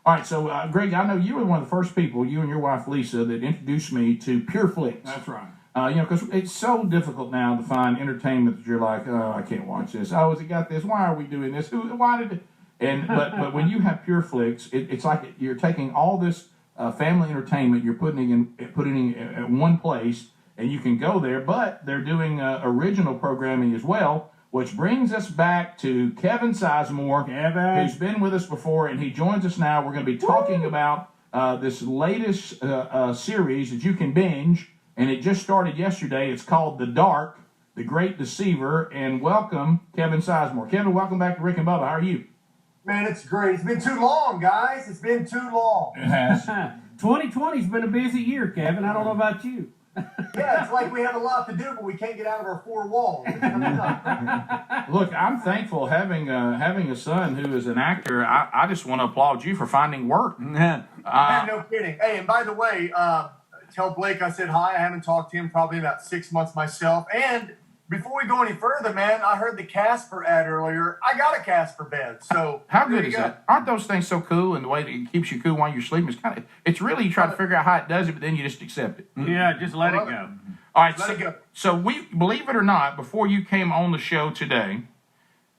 All right, so Greg, I know you were one of the first people, you and your wife Lisa, that introduced me to PureFlix. That's right. Because it's so difficult now to find entertainment that you're like, oh, I can't watch this. Oh, has it got this? Why are we doing this? Why did it? But when you have PureFlix, it's like you're taking all this family entertainment, you're putting it in one place, and you can go there. But they're doing original programming as well, which brings us back to Kevin Sizemore, who's been with us before, and he joins us now. We're going to be talking about this latest series that you can binge. And it just started yesterday. It's called The Dark, The Great Deceiver. And welcome, Kevin Sizemore. Kevin, welcome back to Rick and Bubba. How are you? Man, it's great. It's been too long, guys. It's been too long. It has. 2020's been a busy year, Kevin. I don't know about you. Yeah, it's like we have a lot to do, but we can't get out of our four walls. Look, I'm thankful having a son who is an actor. I just want to applaud you for finding work. No kidding. Hey, and by the way, tell Blake I said hi. I haven't talked to him probably about 6 months myself. And before we go any further, man, I heard the Casper ad earlier. I got a Casper bed. So how good is that? Aren't those things so cool? And the way that it keeps you cool while you're sleeping is it's really, you try to figure out how it does it, but then you just accept it. Yeah, just let it go. All right, so we, believe it or not, before you came on the show today,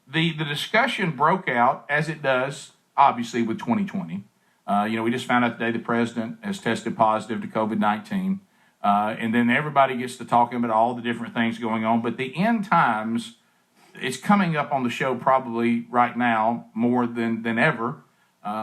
the discussion broke out, as it does, obviously, with 2020. We just found out today the president has tested positive to COVID-19. And then everybody gets to talking about all the different things going on. But the end times, it's coming up on the show probably right now more than ever.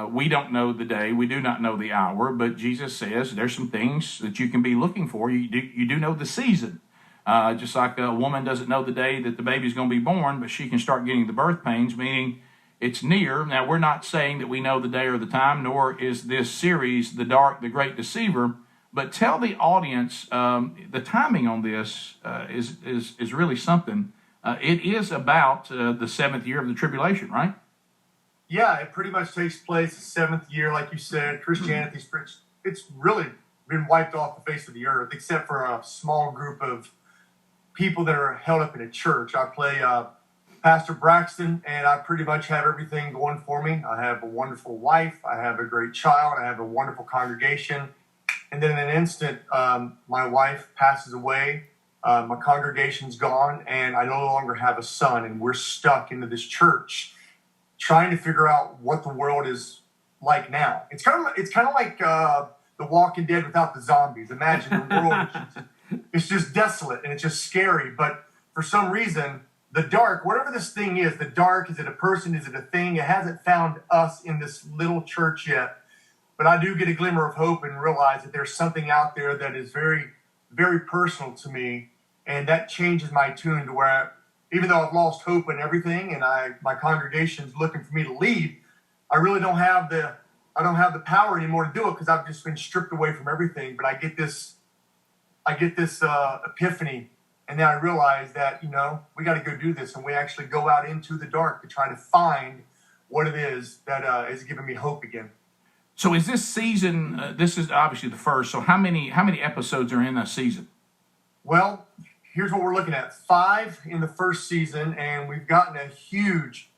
We don't know the day. We do not know the hour. But Jesus says there's some things that you can be looking for. You do know the season. Just like a woman doesn't know the day that the baby's going to be born, but she can start getting the birth pains, meaning it's near. Now, we're not saying that we know the day or the time, nor is this series, The Dark, The Great Deceiver. But tell the audience the timing on this is really something. It is about the seventh year of the tribulation, right? Yeah, it pretty much takes place the seventh year, like you said. Christianity's it's really been wiped off the face of the earth, except for a small group of people that are held up in a church. I play Pastor Braxton, and I pretty much have everything going for me. I have a wonderful wife. I have a great child. I have a wonderful congregation. And then in an instant, my wife passes away. My congregation's gone, and I no longer have a son. And we're stuck into this church, trying to figure out what the world is like now. It's kind of like The Walking Dead without the zombies. Imagine the world it's just desolate and it's just scary. But for some reason, the dark, whatever this thing is, the dark, is it a person? Is it a thing? It hasn't found us in this little church yet. But I do get a glimmer of hope and realize that there's something out there that is very, very personal to me. And that changes my tune to where, even though I've lost hope in everything and my congregation's looking for me to lead, I really don't have the power anymore to do it because I've just been stripped away from everything. But I get this epiphany, and then I realize that, we got to go do this. And we actually go out into the dark to try to find what it is that is giving me hope again. So is this season, this is obviously the first, so how many episodes are in a season? Well, here's what we're looking at. 5 in the first season, and we've gotten a huge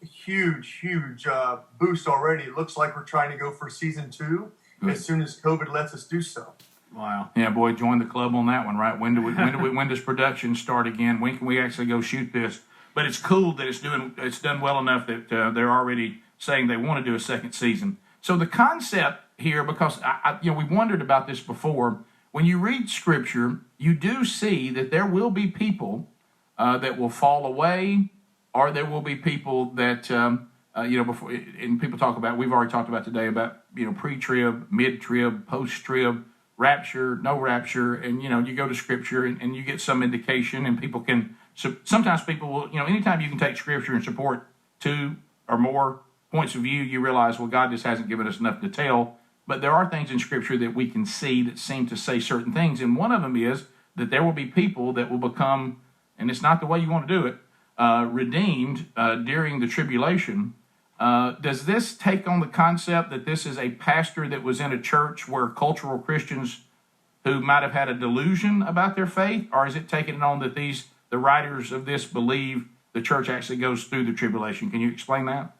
boost already. It looks like we're trying to go for season 2 as soon as COVID lets us do so. Wow. Yeah, boy, join the club on that one, right? When does production start again? When can we actually go shoot this? But it's cool that it's done well enough that they're already saying they want to do a second season. So the concept here, because we wondered about this before, when you read Scripture, you do see that there will be people that will fall away, or there will be people that before. And people talk about. We've already talked about today about pre-trib, mid-trib, post-trib, rapture, no rapture, and you go to Scripture and you get some indication, and people can. So sometimes people will. Anytime you can take Scripture and support 2 or more points of view, you realize, well, God just hasn't given us enough detail. But there are things in Scripture that we can see that seem to say certain things. And one of them is that there will be people that will become, and it's not the way you want to do it, redeemed during the tribulation. Does this take on the concept that this is a pastor that was in a church where cultural Christians who might have had a delusion about their faith? Or is it taking it on that the writers of this believe the church actually goes through the tribulation? Can you explain that?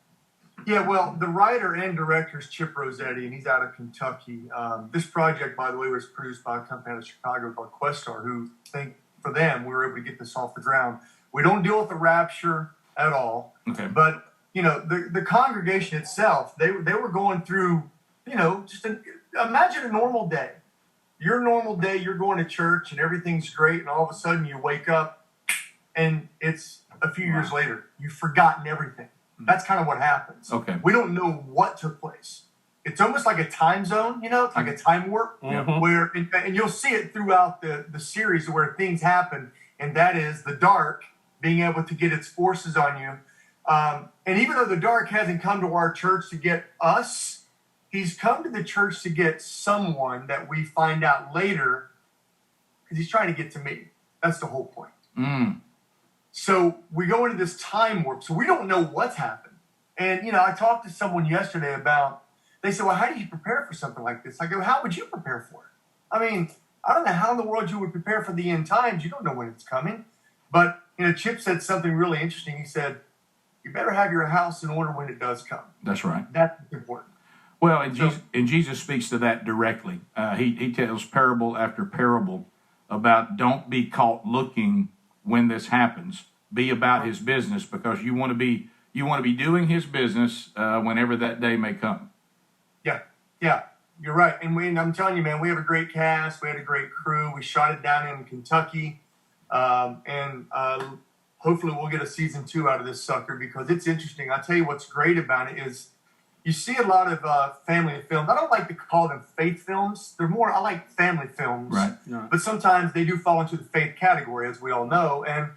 Yeah, well, the writer and director is Chip Rossetti, and he's out of Kentucky. This project, by the way, was produced by a company out of Chicago called Questar, who think for them we were able to get this off the ground. We don't deal with the rapture at all, Okay. but the congregation itself, they were going through, imagine a normal day. Your normal day, you're going to church and everything's great, and all of a sudden you wake up and it's a few years later. You've forgotten everything. That's kind of what happens. Okay. We don't know what took place. It's almost like a time zone, it's like a time warp, where, and you'll see it throughout the series where things happen, and that is the dark being able to get its forces on you. And even though the dark hasn't come to our church to get us, he's come to the church to get someone that we find out later, because he's trying to get to me. That's the whole point. Mm. So we go into this time warp. So we don't know what's happened. And, I talked to someone yesterday they said, well, how do you prepare for something like this? I go, how would you prepare for it? I mean, I don't know how in the world you would prepare for the end times. You don't know when it's coming. But, Chip said something really interesting. He said, you better have your house in order when it does come. That's right. That's important. Well, and Jesus speaks to that directly. He tells parable after parable about don't be caught looking when this happens. Be about his business, because you want to be doing his business whenever that day may come. Yeah, you're right. And I'm telling you, man, we have a great cast. We had a great crew. We shot it down in Kentucky, and hopefully we'll get a season 2 out of this sucker, because it's interesting. I'll tell you what's great about it is you see a lot of family films. I don't like to call them faith films. I like family films. Right. But sometimes they do fall into the faith category, as we all know. And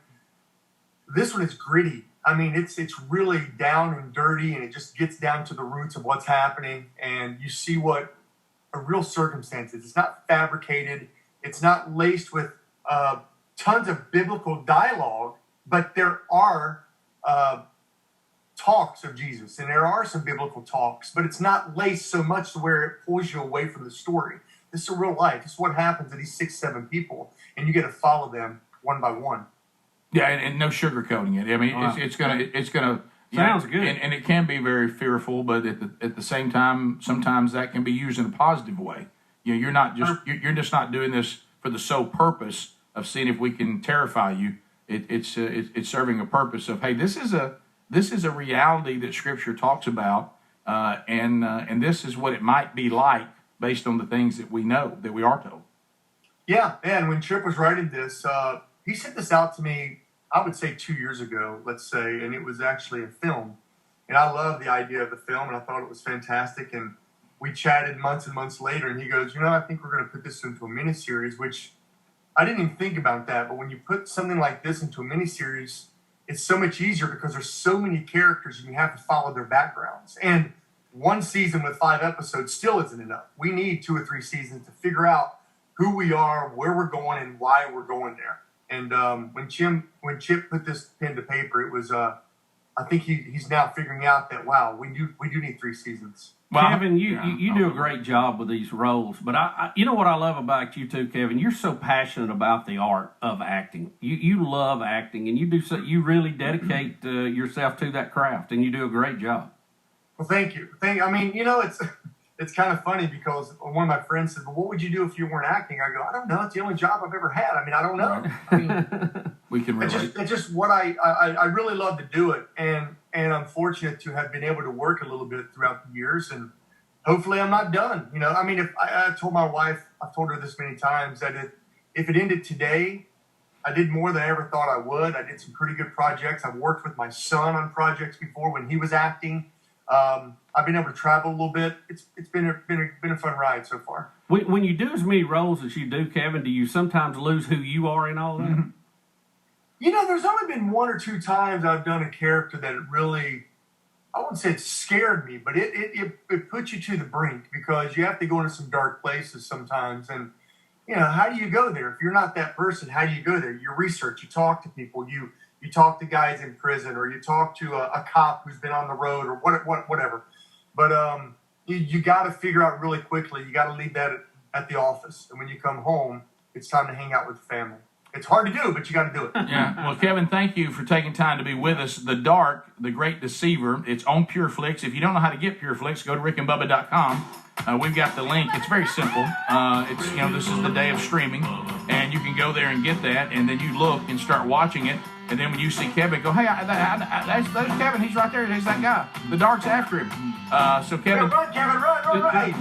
this one is gritty. I mean, it's really down and dirty, and it just gets down to the roots of what's happening. And you see what a real circumstance is. It's not fabricated. It's not laced with tons of biblical dialogue, but there are talks of Jesus, and there are some biblical talks, but it's not laced so much to where it pulls you away from the story. This is real life. This is what happens to these 6-7 people, and you get to follow them one by one. Yeah, and no sugarcoating it. I mean, it's gonna sounds good, and it can be very fearful, but at the same time, sometimes that can be used in a positive way. You're just not doing this for the sole purpose of seeing if we can terrify you. It's serving a purpose of, hey, this is a reality that Scripture talks about, and this is what it might be like based on the things that we know, that we are told. Yeah, and when Chip was writing this, he sent this out to me, I would say 2 years ago, let's say, and it was actually a film. And I love the idea of the film, and I thought it was fantastic. And we chatted months and months later, and he goes, I think we're going to put this into a miniseries, which I didn't even think about that. But when you put something like this into a miniseries, it's so much easier because there's so many characters and you have to follow their backgrounds. And one season with 5 episodes still isn't enough. We need 2 or 3 seasons to figure out who we are, where we're going, and why we're going there. And when Chip put this pen to paper, it was I think he's now figuring out that, wow, we do need 3 seasons. Well, Kevin, you do a great job with these roles, but I you know what I love about you too, Kevin? You're so passionate about the art of acting. You love acting, and you really dedicate yourself to that craft, and you do a great job. Well, thank you. I mean, it's kind of funny because one of my friends said, well, what would you do if you weren't acting? I go, I don't know. It's the only job I've ever had. I mean, I don't know. I mean, we can relate. It's just what I really love to do it. And I'm fortunate to have been able to work a little bit throughout the years. And hopefully I'm not done. I mean, if I told my wife, I've told her this many times, that if it ended today, I did more than I ever thought I would. I did some pretty good projects. I've worked with my son on projects before when he was acting. I've been able to travel a little bit. It's been a fun ride so far. When you do as many roles as you do, Kevin, do you sometimes lose who you are in all that? Mm-hmm. There's only been 1 or 2 times I've done a character that it really, I wouldn't say it scared me, but it puts you to the brink, because you have to go into some dark places sometimes. And, how do you go there? If you're not that person, how do you go there? You research, you talk to people, you talk to guys in prison, or you talk to a cop who's been on the road, or whatever. But you got to figure out really quickly. You got to leave that at the office. And when you come home, it's time to hang out with the family. It's hard to do, but you got to do it. Yeah. Well, Kevin, thank you for taking time to be with us. The Dark, the Great Deceiver. It's on PureFlix. If you don't know how to get PureFlix, go to rickandbubba.com. We've got the link. It's very simple. It's this is the day of streaming, and you can go there and get that, and then you look and start watching it. And then when you see Kevin, go, hey, that's Kevin. He's right there. There's that guy. The Dark's after him. So Kevin, run, Kevin, run. Hey,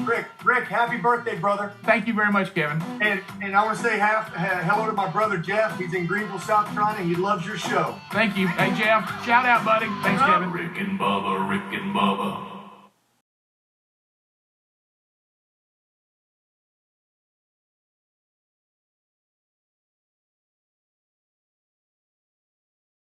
Rick, happy birthday, brother. Thank you very much, Kevin. And I want to say hello to my brother Jeff. He's in Greenville, South Carolina. He loves your show. Thank you. Hey, Jeff, shout out, buddy. Thanks, Kevin. Rick and Bubba, Rick and Bubba.